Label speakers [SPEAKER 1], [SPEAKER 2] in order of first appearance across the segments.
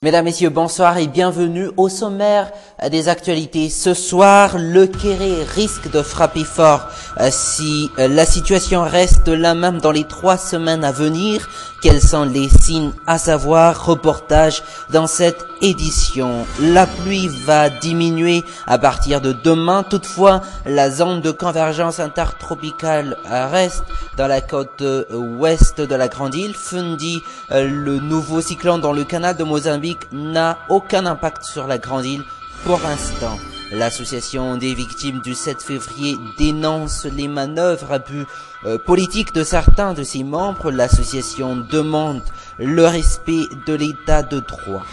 [SPEAKER 1] Mesdames, Messieurs, bonsoir et bienvenue au sommaire des actualités. Ce soir, le Kéré risque de frapper fort si la situation reste la même dans les 3 semaines à venir. Quels sont les signes à savoir? Reportage dans cette édition. La pluie va diminuer à partir de demain. Toutefois, la zone de convergence intertropicale reste dans la côte ouest de la Grande Île. Fundi, le nouveau cyclone dans le canal de Mozambique, n'a aucun impact sur la Grande Île pour l'instant. L'association des victimes du 7 février dénonce les manœuvres à but politique de certains de ses membres. L'association demande le respect de l'état de droit.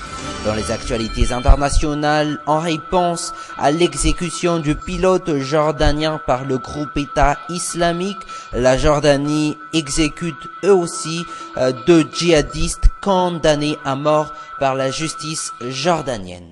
[SPEAKER 1] Dans les actualités internationales, en réponse à l'exécution du pilote jordanien par le groupe État islamique, la Jordanie exécute eux aussi 2 djihadistes condamnés à mort par la justice jordanienne.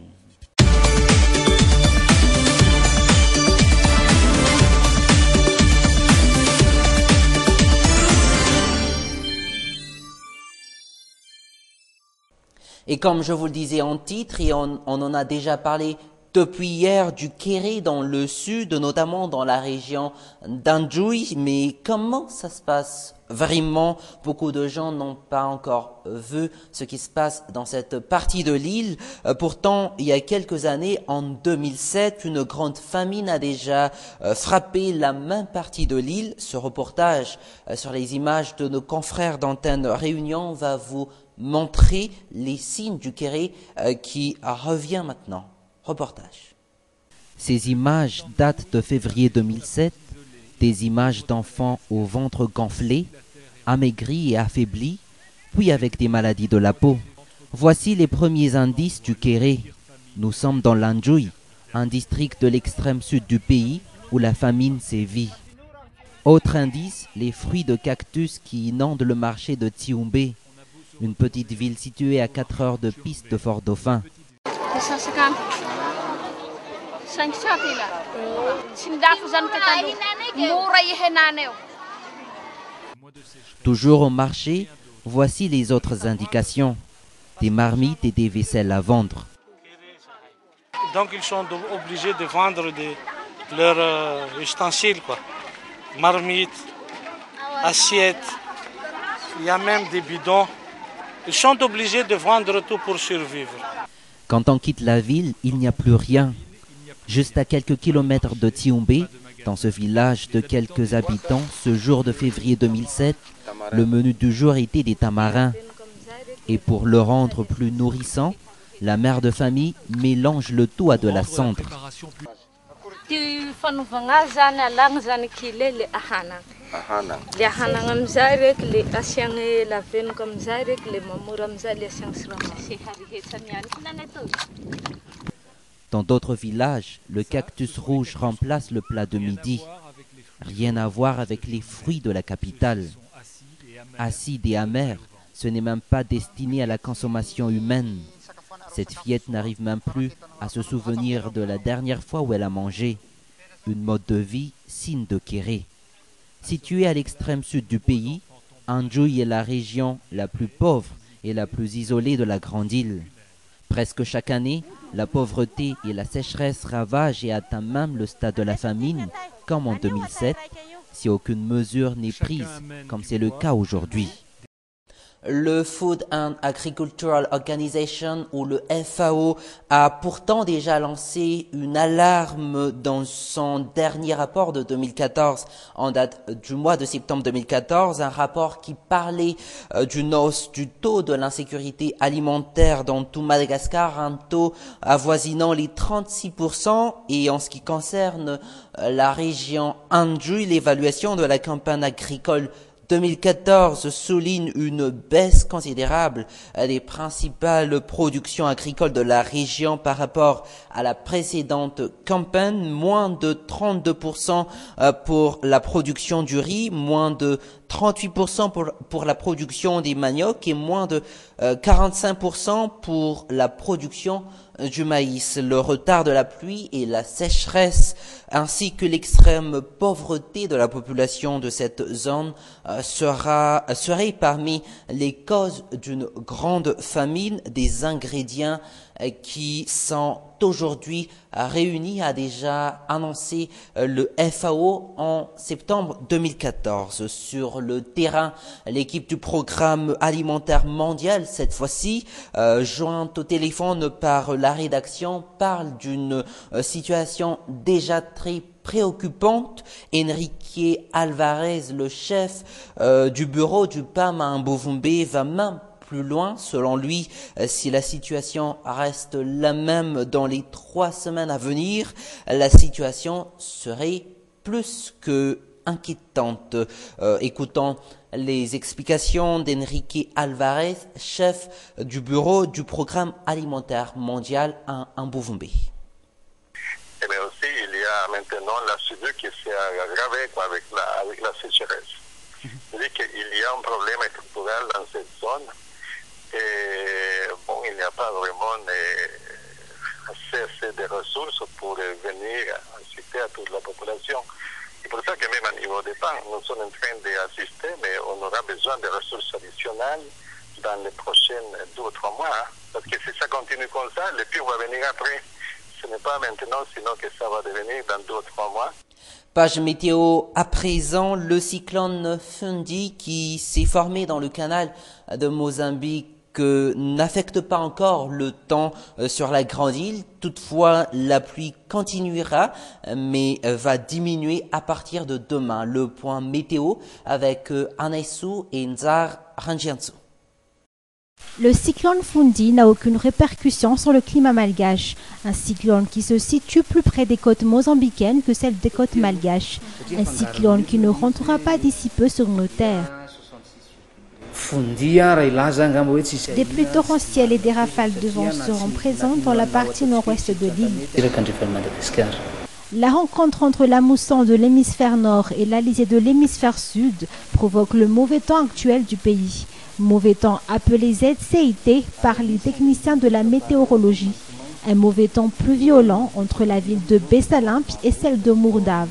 [SPEAKER 1] Et comme je vous le disais en titre, et on en a déjà parlé depuis hier, du Kéré dans le sud, notamment dans la région d'Anjouy. Mais comment ça se passe vraiment? Beaucoup de gens n'ont pas encore vu ce qui se passe dans cette partie de l'île. Pourtant, il y a quelques années, en 2007, une grande famine a déjà frappé la même partie de l'île. Ce reportage sur les images de nos confrères d'Antenne Réunion va vous montrer les signes du Kéré qui revient maintenant. Reportage. Ces images datent de février 2007, des images d'enfants au ventre gonflé, amaigris et affaiblis, puis avec des maladies de la peau. Voici les premiers indices du Kéré. Nous sommes dans l'Anjouy, un district de l'extrême sud du pays où la famine sévit. Autre indice, les fruits de cactus qui inondent le marché de Tsioumbé, une petite ville située à 4 heures de piste de Fort-Dauphin. Toujours au marché, voici les autres indications. Des marmites et des vaisselles à vendre.
[SPEAKER 2] Donc ils sont obligés de vendre leurs ustensiles, quoi. Marmites, assiettes, il y a même des bidons. Ils sont obligés de vendre tout pour survivre.
[SPEAKER 1] Quand on quitte la ville, il n'y a plus rien. Juste à quelques kilomètres de Tsioumbé, dans ce village de quelques habitants, ce jour de février 2007, le menu du jour était des tamarins. Et pour le rendre plus nourrissant, la mère de famille mélange le tout à de la cendre. Dans d'autres villages, le cactus rouge remplace le plat de midi. Rien à voir avec les fruits de la capitale. Acide et amer, ce n'est même pas destiné à la consommation humaine. Cette fillette n'arrive même plus à se souvenir de la dernière fois où elle a mangé. Une mode de vie signe de Kéré. Située à l'extrême sud du pays, Anjouy est la région la plus pauvre et la plus isolée de la Grande Île. Presque chaque année, la pauvreté et la sécheresse ravagent et atteignent même le stade de la famine, comme en 2007, si aucune mesure n'est prise, comme c'est le cas aujourd'hui. Le Food and Agricultural Organization, ou le FAO, a pourtant déjà lancé une alarme dans son dernier rapport de 2014, en date du mois de septembre 2014, un rapport qui parlait d'une hausse du taux de l'insécurité alimentaire dans tout Madagascar, un taux avoisinant les 36%, et en ce qui concerne la région Anjouy, l'évaluation de la campagne agricole 2014 souligne une baisse considérable des principales productions agricoles de la région par rapport à la précédente campagne, moins de 32% pour la production du riz, moins de 38% pour la production des maniocs et moins de 45% pour la production du maïs. Le retard de la pluie et la sécheresse ainsi que l'extrême pauvreté de la population de cette zone serait parmi les causes d'une grande famine des ingrédients qui sont aujourd'hui réunis, a déjà annoncé le FAO en septembre 2014. Sur le terrain, l'équipe du programme alimentaire mondial, cette fois-ci, jointe au téléphone par la rédaction, parle d'une situation déjà très préoccupante. Enrique Alvarez, le chef du bureau du PAM à Mbovumbe, va même plus loin. Selon lui, si la situation reste la même dans les 3 semaines à venir, la situation serait plus que inquiétante. Écoutons les explications d'Enrique Alvarez, chef du bureau du programme alimentaire mondial à Mbovumbe.
[SPEAKER 3] Mais aussi, il y a maintenant la soudure qui s'est aggravée avec la sécheresse. C'est-à-dire qu'il y a un problème structurel dans cette zone. Et bon, il n'y a pas vraiment assez de ressources pour venir assister à toute la population. C'est pour ça que même à niveau des banques, nous sommes en train d'assister, mais on aura besoin de ressources additionnelles dans les prochains 2 ou 3 mois. Parce que si ça continue comme ça, le pire va venir après. Ce n'est pas maintenant, sinon que ça va devenir dans 2 ou 3 mois.
[SPEAKER 1] Page météo à présent, le cyclone Fundi qui s'est formé dans le canal de Mozambique n'affecte pas encore le temps sur la grande île. Toutefois, la pluie continuera, mais va diminuer à partir de demain. Le point météo avec Anaisu et Nzar Ranjiansu.
[SPEAKER 4] Le cyclone Fundi n'a aucune répercussion sur le climat malgache. Un cyclone qui se situe plus près des côtes mozambicaines que celles des côtes malgaches. Un cyclone qui ne rentrera pas d'ici peu sur nos terres. Des pluies torrentielles et des rafales de vent seront présentes dans la partie nord-ouest de l'île. La rencontre entre la mousson de l'hémisphère nord et l'alizé de l'hémisphère sud provoque le mauvais temps actuel du pays. Mauvais temps appelé ZCIT par les techniciens de la météorologie. Un mauvais temps plus violent entre la ville de Bessalimpi et celle de Mourdave.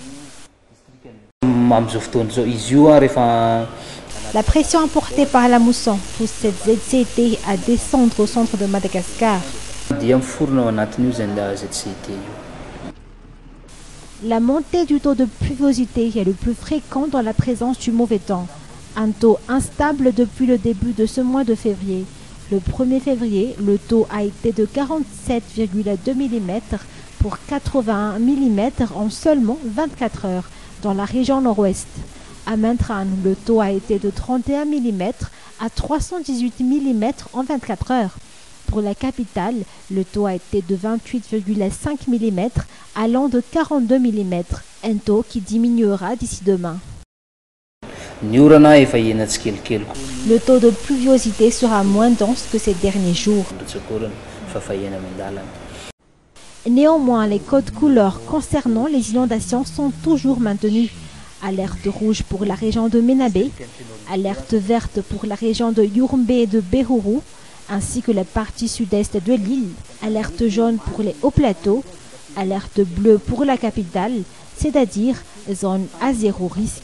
[SPEAKER 4] La pression apportée par la mousson pousse cette ZCIT à descendre au centre de Madagascar. La montée du taux de pluviosité est le plus fréquent dans la présence du mauvais temps. Un taux instable depuis le début de ce mois de février. Le 1er février, le taux a été de 47,2 mm pour 81 mm en seulement 24 heures dans la région nord-ouest. À Mentran, le taux a été de 31 mm à 318 mm en 24 heures. Pour la capitale, le taux a été de 28,5 mm allant de 42 mm, un taux qui diminuera d'ici demain. Le taux de pluviosité sera moins dense que ces derniers jours. Néanmoins, les codes couleurs concernant les inondations sont toujours maintenues. Alerte rouge pour la région de Menabe, alerte verte pour la région de Yurumbe et de Behuru, ainsi que la partie sud-est de l'île, alerte jaune pour les hauts plateaux, alerte bleue pour la capitale, c'est-à-dire zone à 0 risque.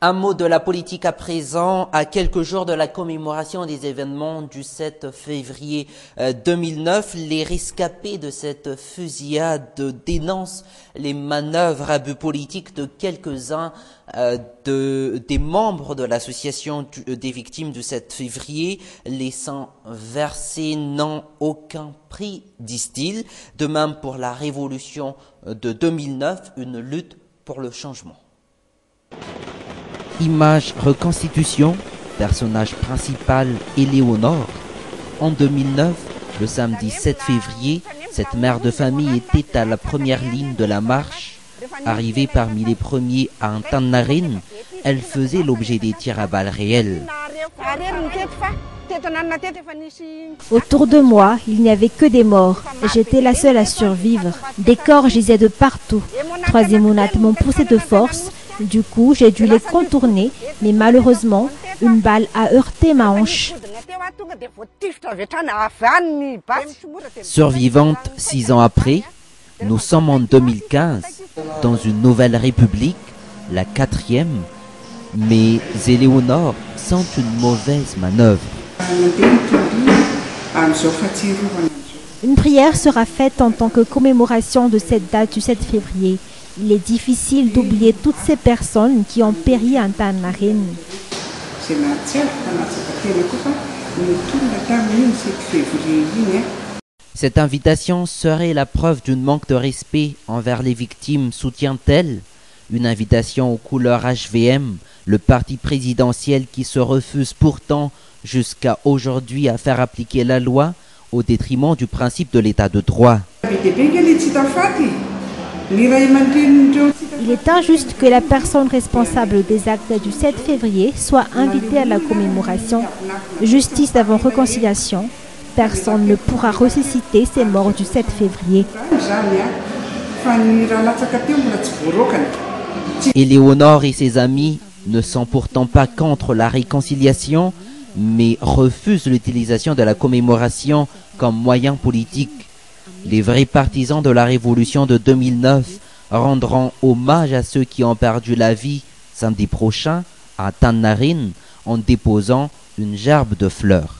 [SPEAKER 1] Un mot de la politique à présent, à quelques jours de la commémoration des événements du 7 février 2009. Les rescapés de cette fusillade dénoncent les manœuvres à but politique de quelques-uns des membres de l'association des victimes du 7 février. Les sangs versés n'ont aucun prix, disent-ils. De même pour la révolution de 2009, une lutte pour le changement. Image reconstitution, personnage principal Éléonore. En 2009, le samedi 7 février, cette mère de famille était à la première ligne de la marche. Arrivée parmi les premiers à Antananarivo, elle faisait l'objet des tirs à balles réelles.
[SPEAKER 4] Autour de moi, il n'y avait que des morts. J'étais la seule à survivre. Des corps gisaient de partout. 3 émonates m'ont poussé de force Du coup, j'ai dû les contourner, mais malheureusement, une balle a heurté ma hanche.
[SPEAKER 1] Survivante 6 ans après, nous sommes en 2015, dans une nouvelle république, la 4e, mais Éléonore sent une mauvaise manœuvre.
[SPEAKER 4] Une prière sera faite en tant que commémoration de cette date du 7 février. Il est difficile d'oublier toutes ces personnes qui ont péri à Tanarine.
[SPEAKER 1] Cette invitation serait la preuve d'un manque de respect envers les victimes, soutient-elle? Une invitation aux couleurs HVM, le parti présidentiel qui se refuse pourtant jusqu'à aujourd'hui à faire appliquer la loi au détriment du principe de l'état de droit.
[SPEAKER 4] Il est injuste que la personne responsable des actes du 7 février soit invitée à la commémoration. Justice avant réconciliation. Personne ne pourra ressusciter ces morts du 7 février.
[SPEAKER 1] Éléonore et ses amis ne sont pourtant pas contre la réconciliation, mais refusent l'utilisation de la commémoration comme moyen politique. Les vrais partisans de la révolution de 2009 rendront hommage à ceux qui ont perdu la vie samedi prochain à Tanarine en déposant une gerbe de fleurs.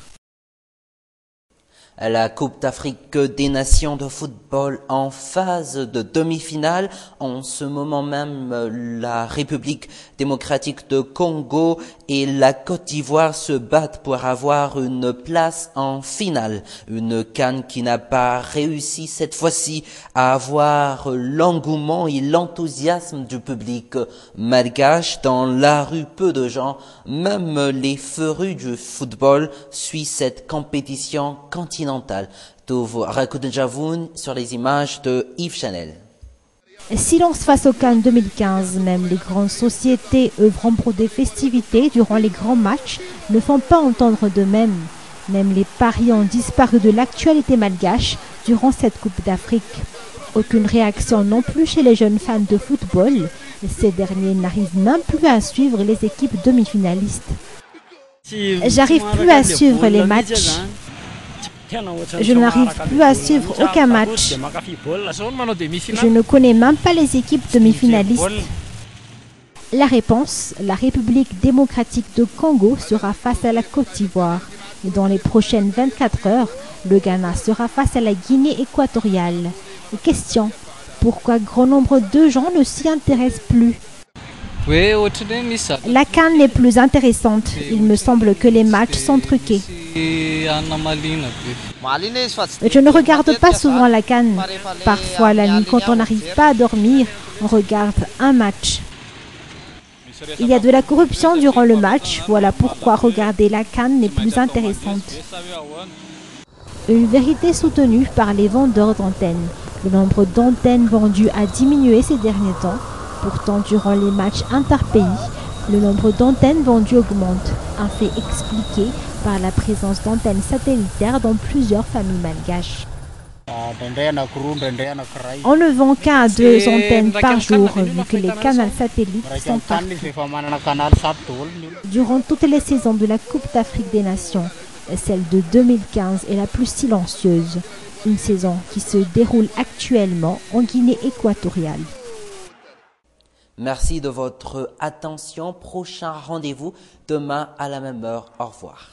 [SPEAKER 1] La Coupe d'Afrique des Nations de football en phase de demi-finale. En ce moment même, la République démocratique de Congo et la Côte d'Ivoire se battent pour avoir une place en finale. Une CAN qui n'a pas réussi cette fois-ci à avoir l'engouement et l'enthousiasme du public malgache. Dans la rue, peu de gens, même les férus du football, suivent cette compétition continentale. Sur les images de Yves Chanel.
[SPEAKER 4] Silence face au Cannes 2015. Même les grandes sociétés œuvrant pour des festivités durant les grands matchs ne font pas entendre d'eux-mêmes. Même les paris ont disparu de l'actualité malgache durant cette Coupe d'Afrique. Aucune réaction non plus chez les jeunes fans de football. Ces derniers n'arrivent même plus à suivre les équipes demi-finalistes. J'arrive plus à suivre les matchs. Je n'arrive plus à suivre aucun match. Je ne connais même pas les équipes demi-finalistes. La réponse, la République démocratique de Congo sera face à la Côte d'Ivoire. Et dans les prochaines 24 heures, le Ghana sera face à la Guinée équatoriale. Et question, pourquoi grand nombre de gens ne s'y intéressent plus? La CAN n'est plus intéressante. Il me semble que les matchs sont truqués. Je ne regarde pas souvent la CAN. Parfois la nuit, quand on n'arrive pas à dormir, on regarde un match. Il y a de la corruption durant le match. Voilà pourquoi regarder la CAN n'est plus intéressante. Une vérité soutenue par les vendeurs d'antennes. Le nombre d'antennes vendues a diminué ces derniers temps. Pourtant, durant les matchs interpays, le nombre d'antennes vendues augmente, un fait expliqué par la présence d'antennes satellitaires dans plusieurs familles malgaches. On ne vend qu'un à 2 antennes par jour, vu que les canaux satellites sont partout. Durant toutes les saisons de la Coupe d'Afrique des Nations, celle de 2015 est la plus silencieuse. Une saison qui se déroule actuellement en Guinée équatoriale.
[SPEAKER 1] Merci de votre attention. Prochain rendez-vous demain à la même heure. Au revoir.